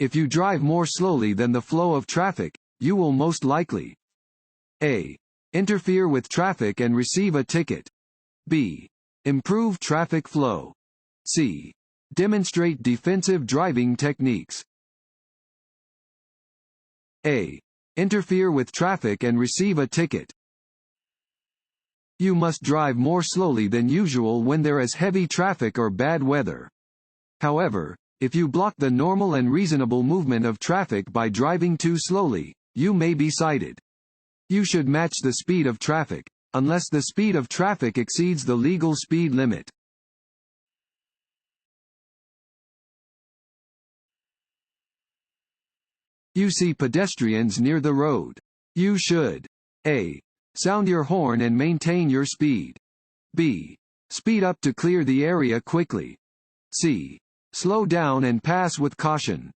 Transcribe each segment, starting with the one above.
If you drive more slowly than the flow of traffic, you will most likely A. Interfere with traffic and receive a ticket. B. Improve traffic flow. C. Demonstrate defensive driving techniques. A. Interfere with traffic and receive a ticket. You must drive more slowly than usual when there is heavy traffic or bad weather. However, if you block the normal and reasonable movement of traffic by driving too slowly, you may be cited. You should match the speed of traffic, unless the speed of traffic exceeds the legal speed limit. You see pedestrians near the road. You should A. Sound your horn and maintain your speed. B. Speed up to clear the area quickly. C. Slow down and pass with caution.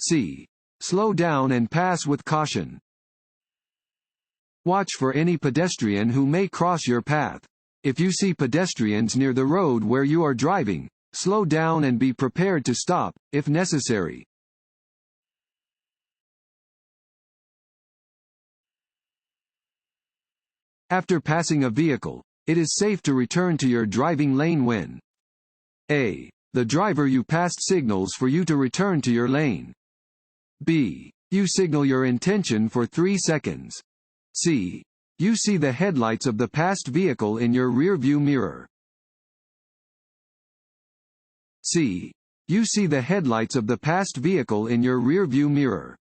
C. Slow down and pass with caution. Watch for any pedestrian who may cross your path. If you see pedestrians near the road where you are driving, slow down and be prepared to stop, if necessary. After passing a vehicle, it is safe to return to your driving lane when A. The driver you passed signals for you to return to your lane. B. You signal your intention for 3 seconds. C. You see the headlights of the passed vehicle in your rearview mirror. C. You see the headlights of the passed vehicle in your rearview mirror.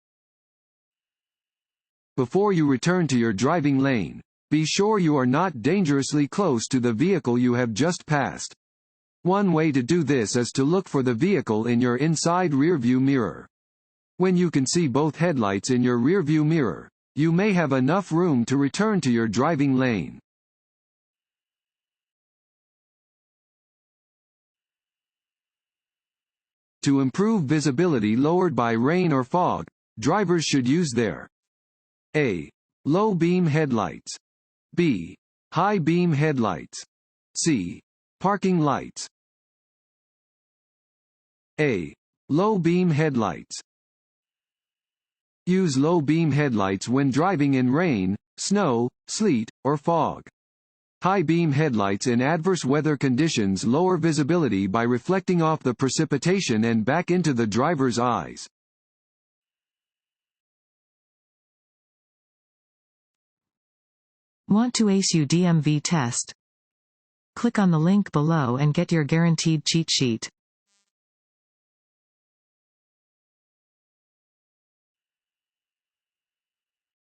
Before you return to your driving lane, be sure you are not dangerously close to the vehicle you have just passed. One way to do this is to look for the vehicle in your inside rearview mirror. When you can see both headlights in your rearview mirror, you may have enough room to return to your driving lane. To improve visibility lowered by rain or fog, drivers should use their A. Low beam headlights. B. High beam headlights. C. Parking lights. A. Low beam headlights. Use low beam headlights when driving in rain, snow, sleet, or fog. High beam headlights in adverse weather conditions lower visibility by reflecting off the precipitation and back into the driver's eyes. Want to ace your DMV test? Click on the link below and get your guaranteed cheat sheet.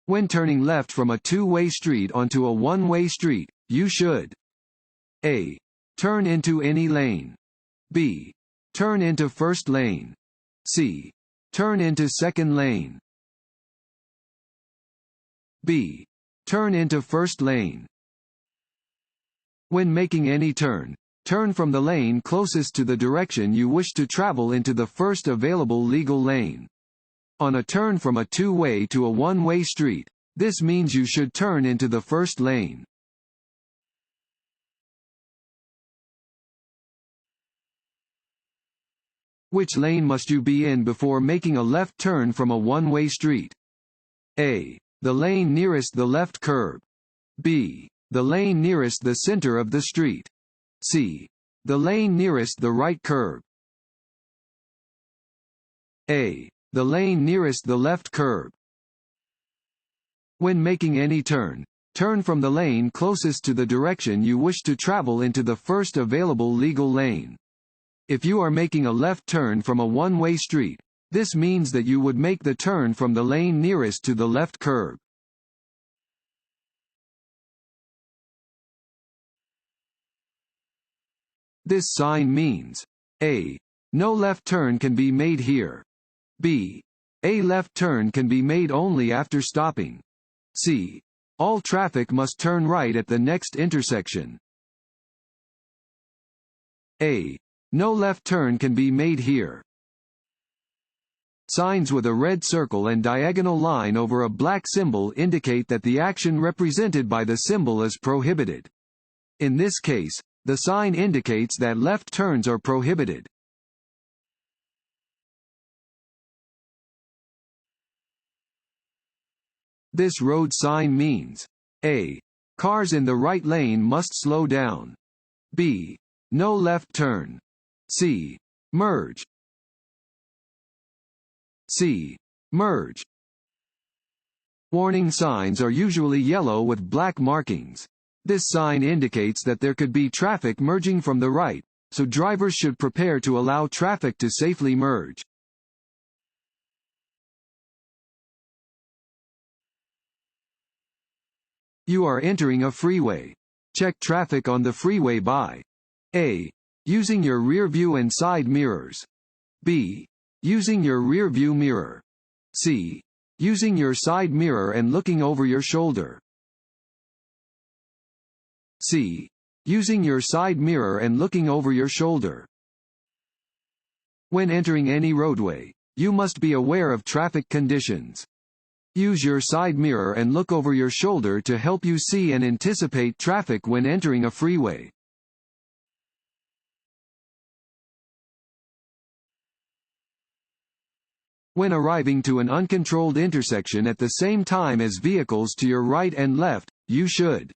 When turning left from a two-way street onto a one-way street, you should A. Turn into any lane. B. Turn into first lane. C. Turn into second lane. B. Turn into first lane. When making any turn, turn from the lane closest to the direction you wish to travel into the first available legal lane. On a turn from a two-way to a one-way street, this means you should turn into the first lane. Which lane must you be in before making a left turn from a one-way street? A. The lane nearest the left curb. B. The lane nearest the center of the street. C. The lane nearest the right curb. A. The lane nearest the left curb. When making any turn, turn from the lane closest to the direction you wish to travel into the first available legal lane. If you are making a left turn from a one-way street, this means that you would make the turn from the lane nearest to the left curb. This sign means A. No left turn can be made here. B. A left turn can be made only after stopping. C. All traffic must turn right at the next intersection. A. No left turn can be made here. Signs with a red circle and diagonal line over a black symbol indicate that the action represented by the symbol is prohibited. In this case, the sign indicates that left turns are prohibited. This road sign means A. Cars in the right lane must slow down. B. No left turn. C. Merge. C. Merge. Warning signs are usually yellow with black markings. This sign indicates that there could be traffic merging from the right, so drivers should prepare to allow traffic to safely merge. You are entering a freeway. Check traffic on the freeway by A. Using your rear view and side mirrors. B. Using your rear view mirror. C. Using your side mirror and looking over your shoulder. C. Using your side mirror and looking over your shoulder. When entering any roadway, you must be aware of traffic conditions. Use your side mirror and look over your shoulder to help you see and anticipate traffic when entering a freeway. When arriving to an uncontrolled intersection at the same time as vehicles to your right and left, you should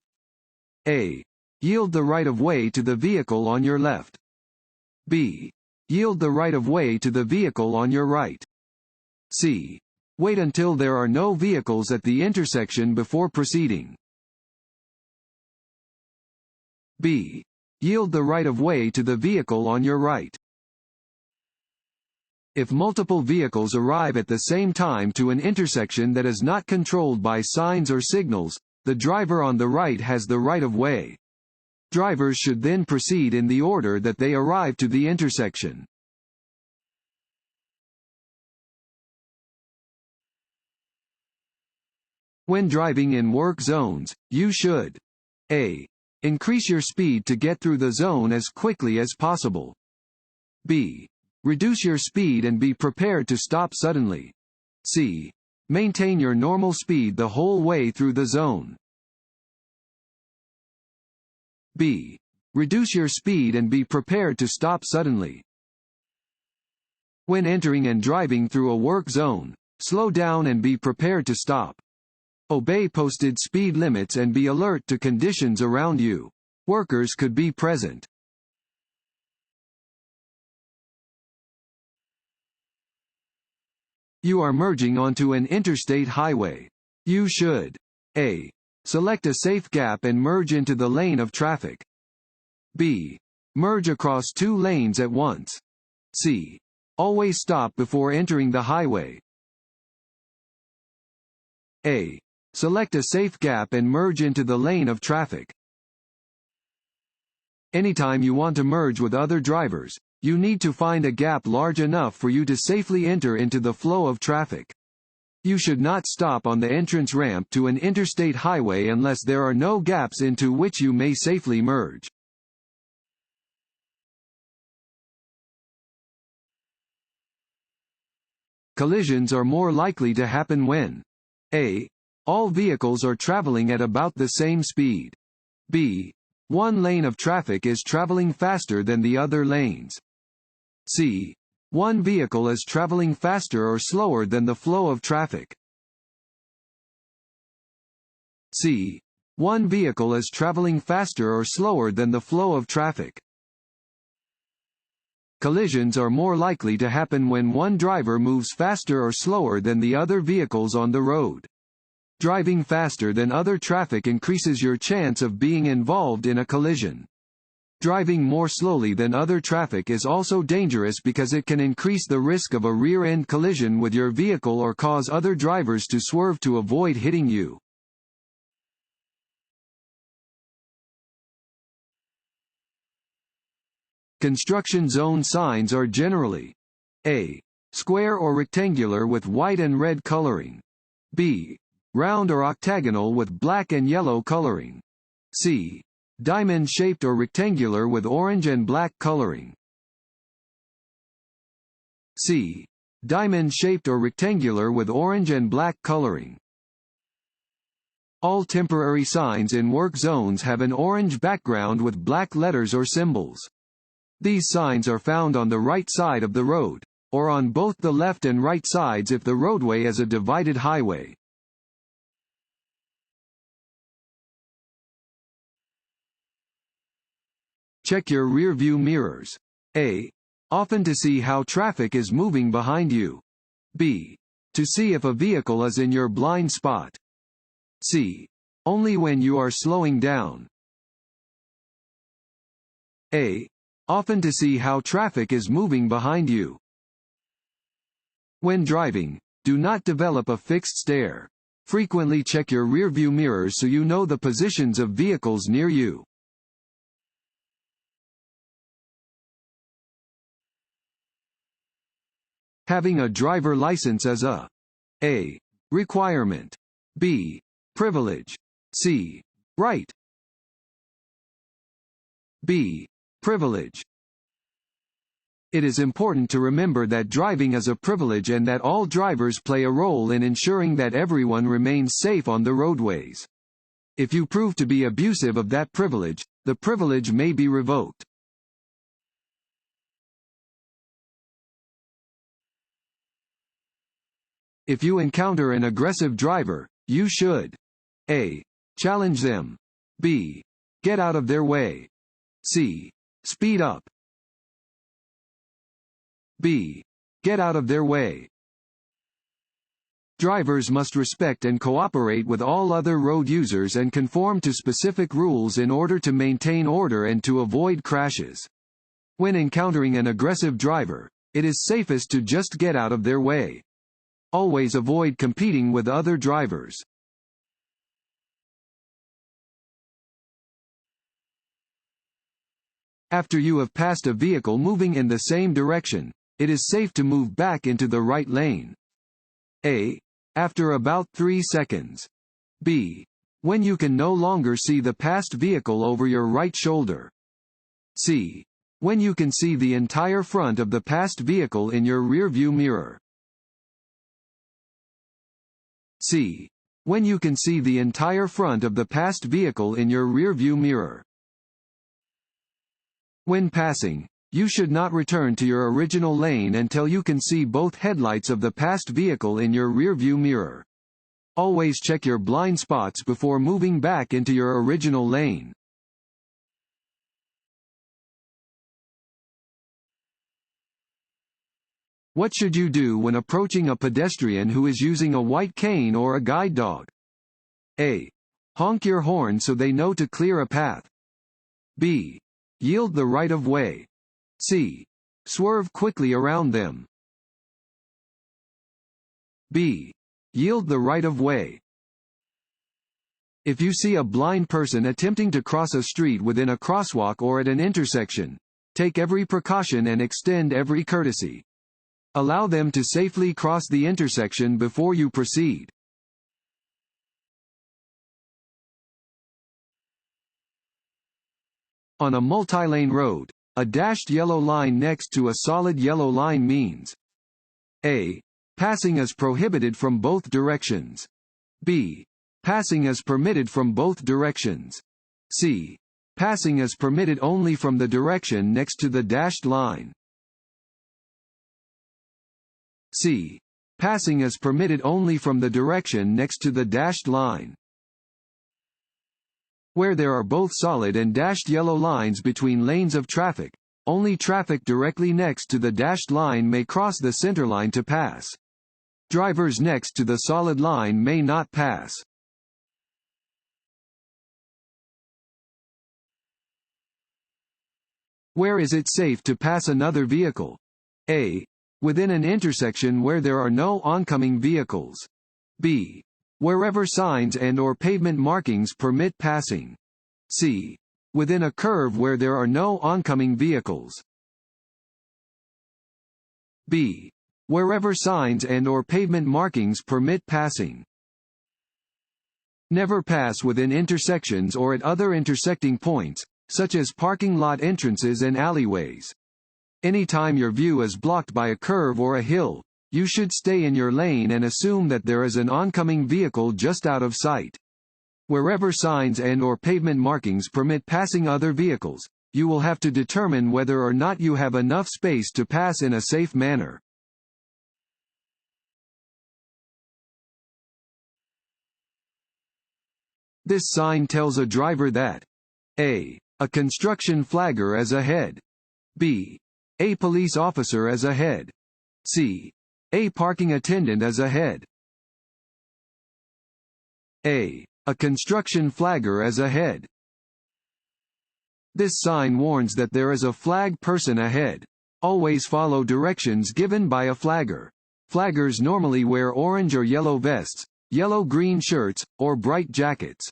A. Yield the right-of-way to the vehicle on your left. B. Yield the right-of-way to the vehicle on your right. C. Wait until there are no vehicles at the intersection before proceeding. B. Yield the right-of-way to the vehicle on your right. If multiple vehicles arrive at the same time to an intersection that is not controlled by signs or signals, the driver on the right has the right-of-way. Drivers should then proceed in the order that they arrive to the intersection. When driving in work zones, you should A. Increase your speed to get through the zone as quickly as possible. B. Reduce your speed and be prepared to stop suddenly. C. Maintain your normal speed the whole way through the zone. B. Reduce your speed and be prepared to stop suddenly. When entering and driving through a work zone, slow down and be prepared to stop. Obey posted speed limits and be alert to conditions around you. Workers could be present. You are merging onto an interstate highway. You should A. Select a safe gap and merge into the lane of traffic. B. Merge across two lanes at once. C. Always stop before entering the highway. A. Select a safe gap and merge into the lane of traffic. Anytime you want to merge with other drivers, you need to find a gap large enough for you to safely enter into the flow of traffic. You should not stop on the entrance ramp to an interstate highway unless there are no gaps into which you may safely merge. Collisions are more likely to happen when A. All vehicles are traveling at about the same speed. B. One lane of traffic is traveling faster than the other lanes. C. One vehicle is traveling faster or slower than the flow of traffic. C. One vehicle is traveling faster or slower than the flow of traffic. Collisions are more likely to happen when one driver moves faster or slower than the other vehicles on the road. Driving faster than other traffic increases your chance of being involved in a collision. Driving more slowly than other traffic is also dangerous because it can increase the risk of a rear-end collision with your vehicle or cause other drivers to swerve to avoid hitting you. Construction zone signs are generally A. Square or rectangular with white and red coloring. B. Round or octagonal with black and yellow coloring. C. Diamond-shaped or rectangular with orange and black coloring. C. Diamond-shaped or rectangular with orange and black coloring. All temporary signs in work zones have an orange background with black letters or symbols. These signs are found on the right side of the road, or on both the left and right sides if the roadway is a divided highway. check your rear-view mirrors. A. Often to see how traffic is moving behind you. B. To see if a vehicle is in your blind spot. C. Only when you are slowing down. A. Often to see how traffic is moving behind you. When driving, do not develop a fixed stare. Frequently check your rearview mirrors so you know the positions of vehicles near you. Having a driver license is a. Requirement. B. Privilege. C. Right. B. Privilege. It is important to remember that driving is a privilege and that all drivers play a role in ensuring that everyone remains safe on the roadways. If you prove to be abusive of that privilege, the privilege may be revoked. If you encounter an aggressive driver, you should a. Challenge them. B. Get out of their way. C. Speed up. B. Get out of their way. Drivers must respect and cooperate with all other road users and conform to specific rules in order to maintain order and to avoid crashes. When encountering an aggressive driver, it is safest to just get out of their way. Always avoid competing with other drivers. After you have passed a vehicle moving in the same direction, it is safe to move back into the right lane. A. After about 3 seconds. B. When you can no longer see the passed vehicle over your right shoulder. C. When you can see the entire front of the passed vehicle in your rearview mirror. C. When you can see the entire front of the passed vehicle in your rearview mirror. When passing, you should not return to your original lane until you can see both headlights of the passed vehicle in your rearview mirror. Always check your blind spots before moving back into your original lane. What should you do when approaching a pedestrian who is using a white cane or a guide dog? A. Honk your horn so they know to clear a path. B. Yield the right of way. C. Swerve quickly around them. B. Yield the right of way. If you see a blind person attempting to cross a street within a crosswalk or at an intersection, take every precaution and extend every courtesy. Allow them to safely cross the intersection before you proceed. On a multi-lane road, a dashed yellow line next to a solid yellow line means A. Passing is prohibited from both directions. B. Passing is permitted from both directions. C. Passing is permitted only from the direction next to the dashed line. C. Passing is permitted only from the direction next to the dashed line. Where there are both solid and dashed yellow lines between lanes of traffic, only traffic directly next to the dashed line may cross the centerline to pass. Drivers next to the solid line may not pass. Where is it safe to pass another vehicle? A. Within an intersection where there are no oncoming vehicles. B. Wherever signs and/or pavement markings permit passing. C. Within a curve where there are no oncoming vehicles. B. Wherever signs and/or pavement markings permit passing. Never pass within intersections or at other intersecting points, such as parking lot entrances and alleyways. Anytime your view is blocked by a curve or a hill, you should stay in your lane and assume that there is an oncoming vehicle just out of sight. Wherever signs and/or pavement markings permit passing other vehicles, you will have to determine whether or not you have enough space to pass in a safe manner. This sign tells a driver that A. A construction flagger as ahead. B. A police officer as ahead. C. A parking attendant as ahead. A. A construction flagger as ahead. This sign warns that there is a flag person ahead. Always follow directions given by a flagger. Flaggers normally wear orange or yellow vests, yellow-green shirts, or bright jackets.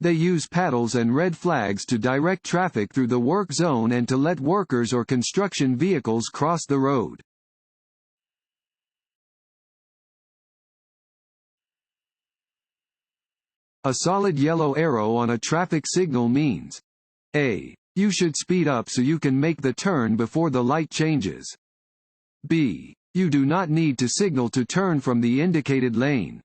They use paddles and red flags to direct traffic through the work zone and to let workers or construction vehicles cross the road. A solid yellow arrow on a traffic signal means A. You should speed up so you can make the turn before the light changes. B. You do not need to signal to turn from the indicated lane.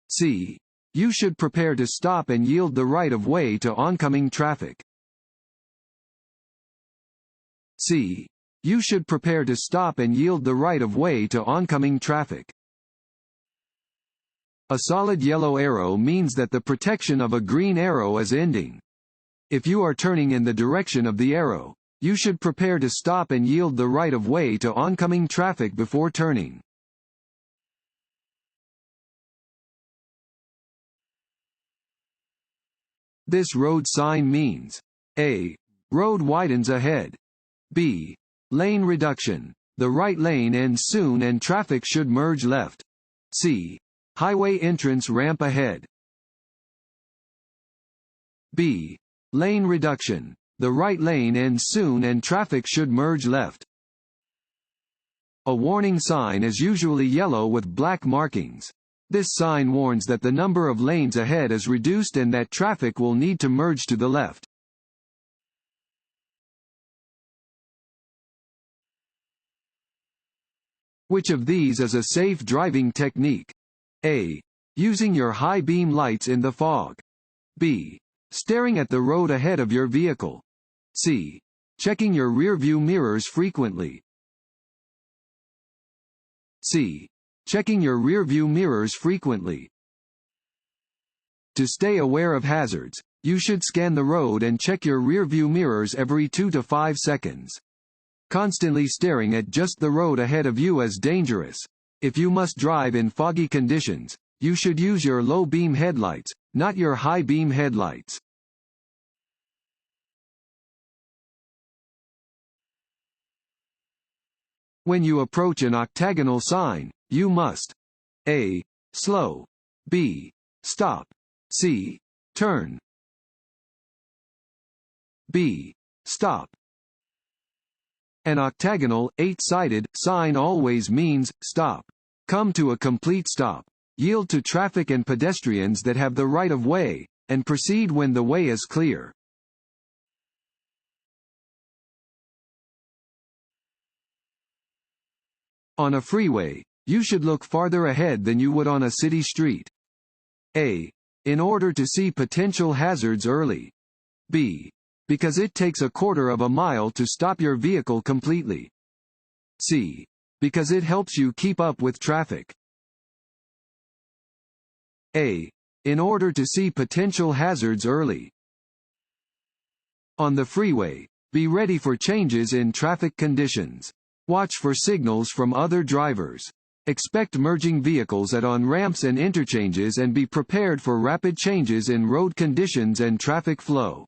C. You should prepare to stop and yield the right of way to oncoming traffic. C. You should prepare to stop and yield the right of way to oncoming traffic. A solid yellow arrow means that the protection of a green arrow is ending. If you are turning in the direction of the arrow, you should prepare to stop and yield the right of way to oncoming traffic before turning. This road sign means A. Road widens ahead. B. Lane reduction. The right lane ends soon and traffic should merge left. C. Highway entrance ramp ahead. B. Lane reduction. The right lane ends soon and traffic should merge left. A warning sign is usually yellow with black markings. This sign warns that the number of lanes ahead is reduced and that traffic will need to merge to the left. Which of these is a safe driving technique? A. Using your high beam lights in the fog. B. Staring at the road ahead of your vehicle. C. Checking your rearview mirrors frequently. C. Checking your rearview mirrors frequently. To stay aware of hazards, you should scan the road and check your rearview mirrors every 2 to 5 seconds. Constantly staring at just the road ahead of you is dangerous. If you must drive in foggy conditions, you should use your low beam headlights, not your high beam headlights. When you approach an octagonal sign, you must A. Slow. B. Stop. C. Turn. B. Stop. An octagonal, 8-sided, sign always means, stop. Come to a complete stop. Yield to traffic and pedestrians that have the right of way, and proceed when the way is clear. On a freeway, you should look farther ahead than you would on a city street. A. In order to see potential hazards early. B. Because it takes a quarter of a mile to stop your vehicle completely. C. Because it helps you keep up with traffic. A. In order to see potential hazards early. On the freeway, be ready for changes in traffic conditions. Watch for signals from other drivers. Expect merging vehicles at on-ramps and interchanges and be prepared for rapid changes in road conditions and traffic flow.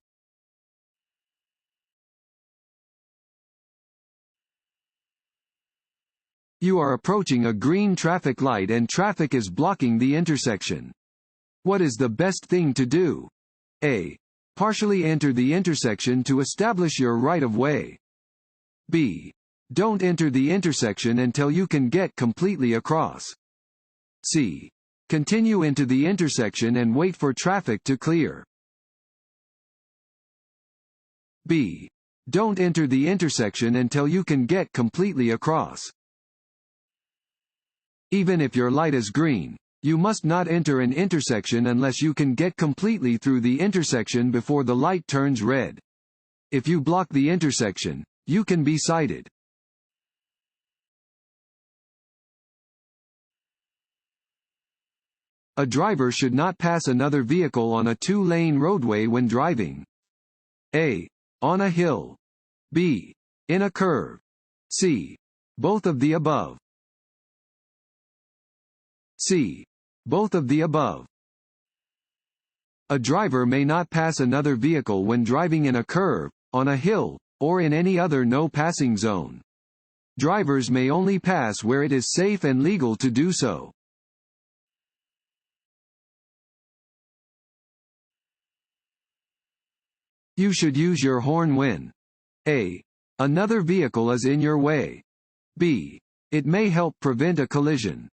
You are approaching a green traffic light and traffic is blocking the intersection. What is the best thing to do? A. Partially enter the intersection to establish your right of way. B. Don't enter the intersection until you can get completely across. C. Continue into the intersection and wait for traffic to clear. B. Don't enter the intersection until you can get completely across. Even if your light is green, you must not enter an intersection unless you can get completely through the intersection before the light turns red. If you block the intersection, you can be cited. A driver should not pass another vehicle on a 2-lane roadway when driving. A. On a hill. B. In a curve. C. Both of the above. C. Both of the above. A driver may not pass another vehicle when driving in a curve, on a hill, or in any other no-passing zone. Drivers may only pass where it is safe and legal to do so. You should use your horn when A. Another vehicle is in your way. B. It may help prevent a collision.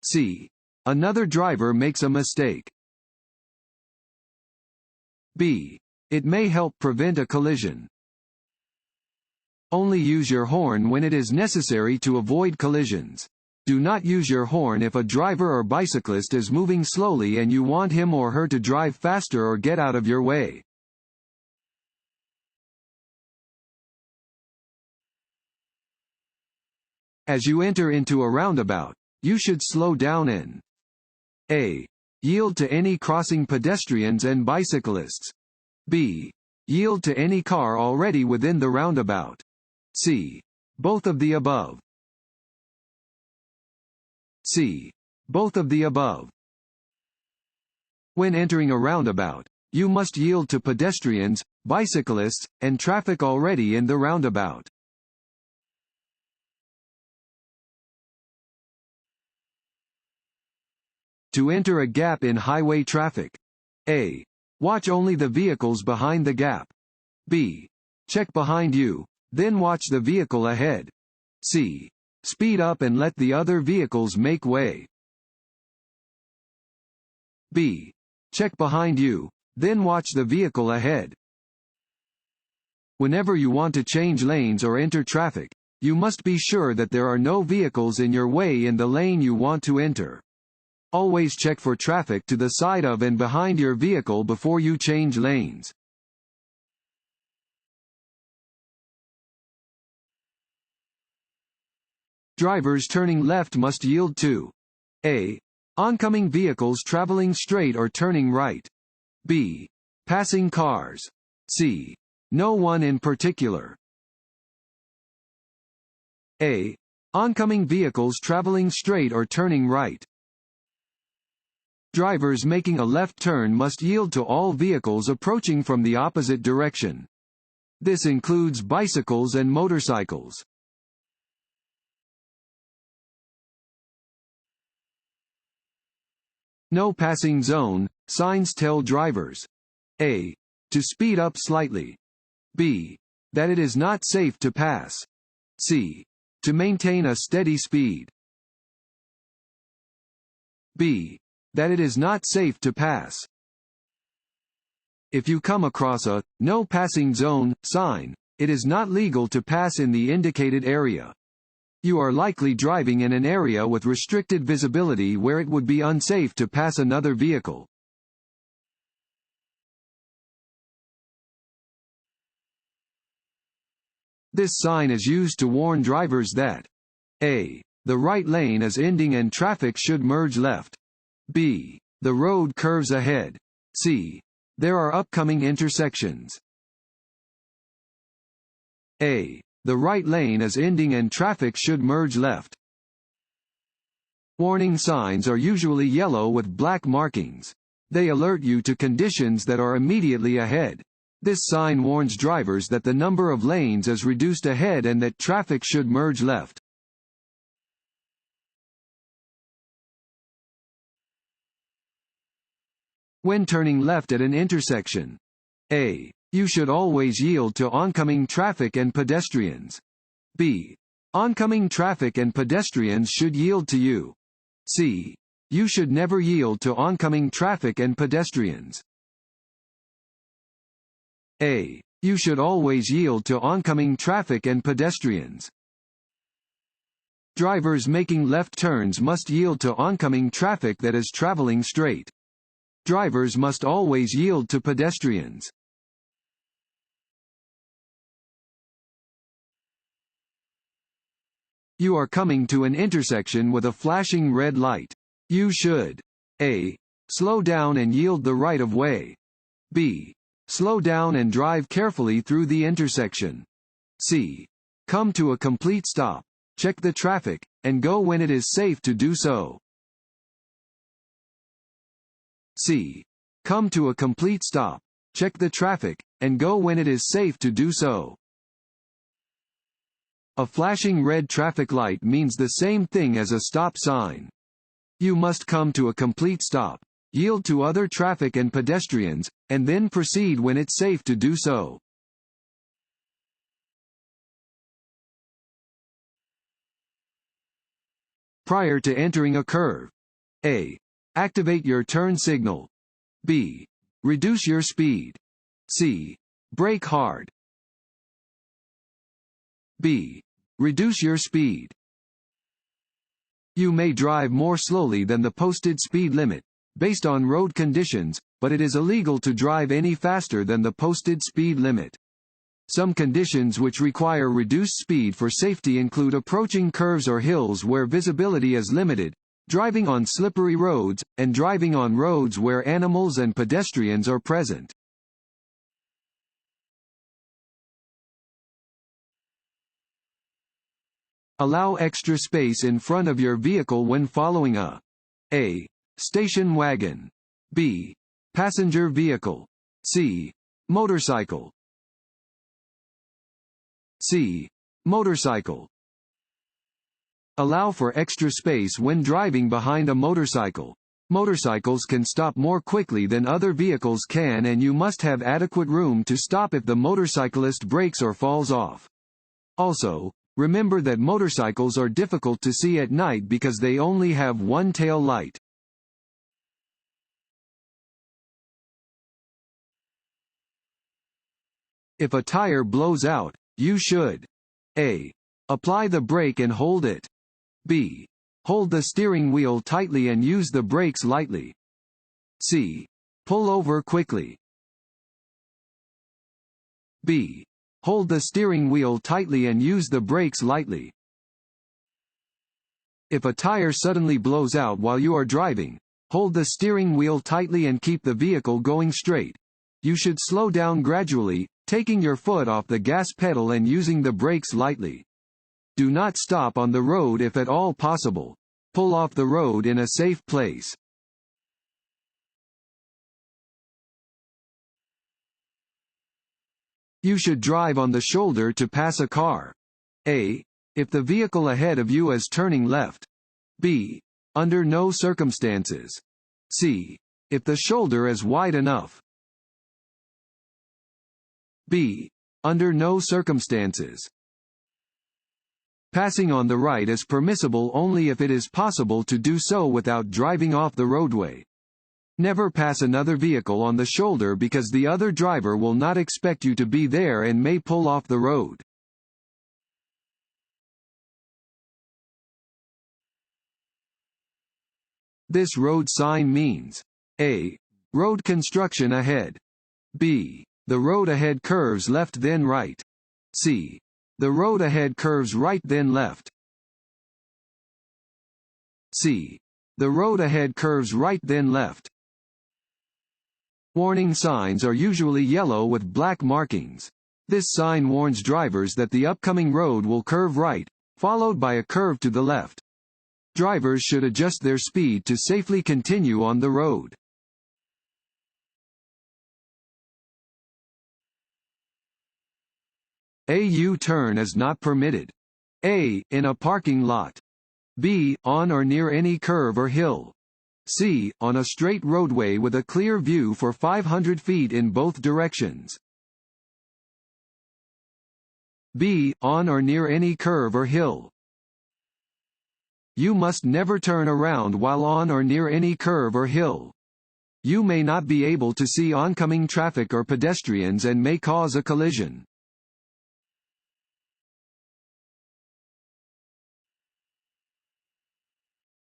C. Another driver makes a mistake. B. It may help prevent a collision. Only use your horn when it is necessary to avoid collisions. Do not use your horn if a driver or bicyclist is moving slowly and you want him or her to drive faster or get out of your way. As you enter into a roundabout, you should slow down and A. Yield to any crossing pedestrians and bicyclists. B. Yield to any car already within the roundabout. C. Both of the above. C. Both of the above. When entering a roundabout, you must yield to pedestrians, bicyclists, and traffic already in the roundabout. To enter a gap in highway traffic. A. Watch only the vehicles behind the gap. B. Check behind you, then watch the vehicle ahead. C. Speed up and let the other vehicles make way. B. Check behind you, then watch the vehicle ahead. Whenever you want to change lanes or enter traffic, you must be sure that there are no vehicles in your way in the lane you want to enter. Always check for traffic to the side of and behind your vehicle before you change lanes. Drivers turning left must yield to A. Oncoming vehicles traveling straight or turning right. B. Passing cars. C. No one in particular. A. Oncoming vehicles traveling straight or turning right. Drivers making a left turn must yield to all vehicles approaching from the opposite direction. This includes bicycles and motorcycles. No passing zone. Signs tell drivers A. To speed up slightly. B. That it is not safe to pass. C. To maintain a steady speed. B. That it is not safe to pass. If you come across a "No Passing Zone" sign, it is not legal to pass in the indicated area. You are likely driving in an area with restricted visibility where it would be unsafe to pass another vehicle. This sign is used to warn drivers that A. The right lane is ending and traffic should merge left. B. The road curves ahead. C. There are upcoming intersections. A. The right lane is ending and traffic should merge left. Warning signs are usually yellow with black markings. They alert you to conditions that are immediately ahead. This sign warns drivers that the number of lanes is reduced ahead and that traffic should merge left. When turning left at an intersection. A. You should always yield to oncoming traffic and pedestrians. B. Oncoming traffic and pedestrians should yield to you. C. You should never yield to oncoming traffic and pedestrians. A. You should always yield to oncoming traffic and pedestrians. Drivers making left turns must yield to oncoming traffic that is traveling straight. Drivers must always yield to pedestrians. You are coming to an intersection with a flashing red light. You should A. Slow down and yield the right of way. B. Slow down and drive carefully through the intersection. C. Come to a complete stop. Check the traffic, and go when it is safe to do so. C. Come to a complete stop. Check the traffic, and go when it is safe to do so. A flashing red traffic light means the same thing as a stop sign. You must come to a complete stop, yield to other traffic and pedestrians, and then proceed when it's safe to do so. Prior to entering a curve. A. Activate your turn signal. B. Reduce your speed. C. Brake hard. B. Reduce your speed. You may drive more slowly than the posted speed limit, based on road conditions, but it is illegal to drive any faster than the posted speed limit. Some conditions which require reduced speed for safety include approaching curves or hills where visibility is limited, driving on slippery roads, and driving on roads where animals and pedestrians are present. Allow extra space in front of your vehicle when following a station wagon, b passenger vehicle, c motorcycle, c motorcycle. Allow for extra space when driving behind a motorcycle. Motorcycles can stop more quickly than other vehicles can, and you must have adequate room to stop if the motorcyclist brakes or falls off. Also, remember that motorcycles are difficult to see at night because they only have one tail light. If a tire blows out, you should a. Apply the brake and hold it. B. Hold the steering wheel tightly and use the brakes lightly. C. Pull over quickly. B. Hold the steering wheel tightly and use the brakes lightly. If a tire suddenly blows out while you are driving, hold the steering wheel tightly and keep the vehicle going straight. You should slow down gradually, taking your foot off the gas pedal and using the brakes lightly. Do not stop on the road if at all possible. Pull off the road in a safe place. You should drive on the shoulder to pass a car. A. If the vehicle ahead of you is turning left. B. Under no circumstances. C. If the shoulder is wide enough. B. Under no circumstances. Passing on the right is permissible only if it is possible to do so without driving off the roadway. Never pass another vehicle on the shoulder because the other driver will not expect you to be there and may pull off the road. This road sign means a. Road construction ahead. B. The road ahead curves left then right. C. The road ahead curves right then left. C. The road ahead curves right then left. Warning signs are usually yellow with black markings. This sign warns drivers that the upcoming road will curve right, followed by a curve to the left. Drivers should adjust their speed to safely continue on the road. A U-turn is not permitted. A. In a parking lot. B. On or near any curve or hill. C. On a straight roadway with a clear view for 500 feet in both directions. B. On or near any curve or hill. You must never turn around while on or near any curve or hill. You may not be able to see oncoming traffic or pedestrians and may cause a collision.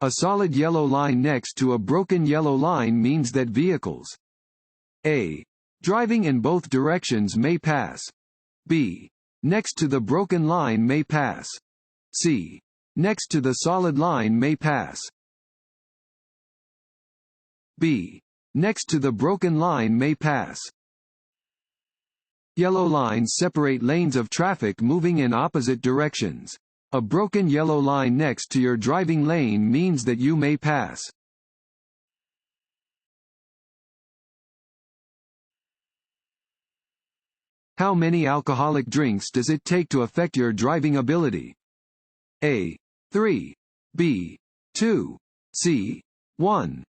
A solid yellow line next to a broken yellow line means that vehicles A. Driving in both directions may pass. B. Next to the broken line may pass. C. Next to the solid line may pass. B. Next to the broken line may pass. Yellow lines separate lanes of traffic moving in opposite directions. A broken yellow line next to your driving lane means that you may pass. How many alcoholic drinks does it take to affect your driving ability? A. 3. B. 2. C. 1.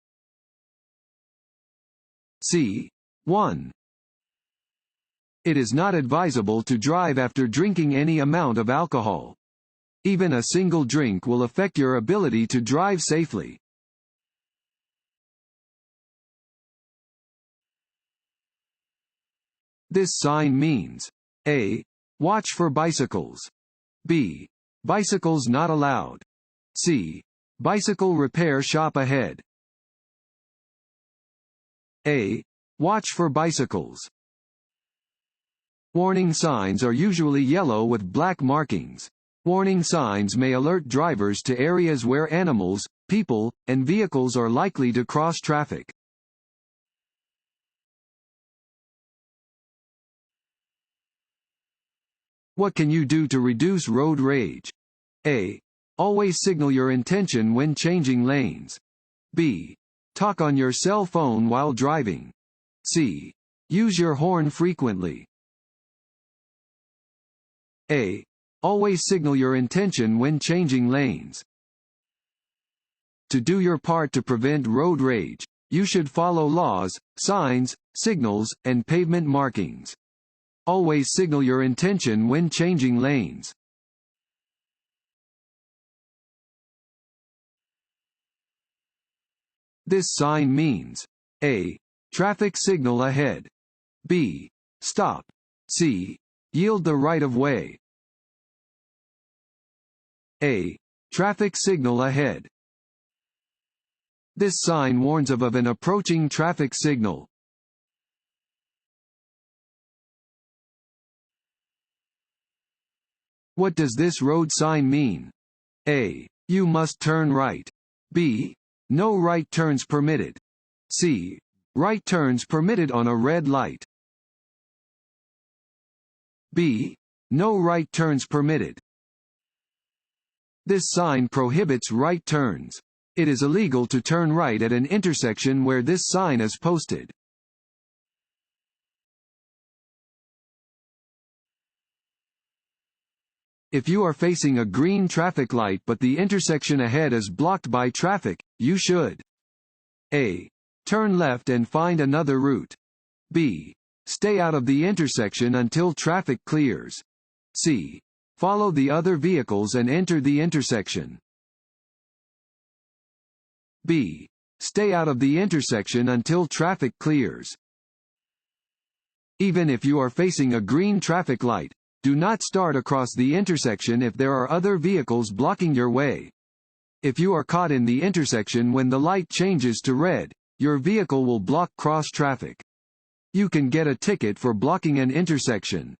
C. 1. It is not advisable to drive after drinking any amount of alcohol. Even a single drink will affect your ability to drive safely. This sign means A. Watch for bicycles. B. Bicycles not allowed. C. Bicycle repair shop ahead. A. Watch for bicycles. Warning signs are usually yellow with black markings. Warning signs may alert drivers to areas where animals, people, and vehicles are likely to cross traffic. What can you do to reduce road rage? A. Always signal your intention when changing lanes. B. Talk on your cell phone while driving. C. Use your horn frequently. A. Always signal your intention when changing lanes. To do your part to prevent road rage, you should follow laws, signs, signals, and pavement markings. Always signal your intention when changing lanes. This sign means A. Traffic signal ahead. B. Stop. C. Yield the right of way. A. Traffic signal ahead. This sign warns of an approaching traffic signal. What does this road sign mean? A. You must turn right. B. No right turns permitted. C. Right turns permitted on a red light. B. No right turns permitted. This sign prohibits right turns. It is illegal to turn right at an intersection where this sign is posted. If you are facing a green traffic light but the intersection ahead is blocked by traffic, you should A. Turn left and find another route. B. Stay out of the intersection until traffic clears. C. Follow the other vehicles and enter the intersection. B. Stay out of the intersection until traffic clears. Even if you are facing a green traffic light, do not start across the intersection if there are other vehicles blocking your way. If you are caught in the intersection when the light changes to red, your vehicle will block cross traffic. You can get a ticket for blocking an intersection.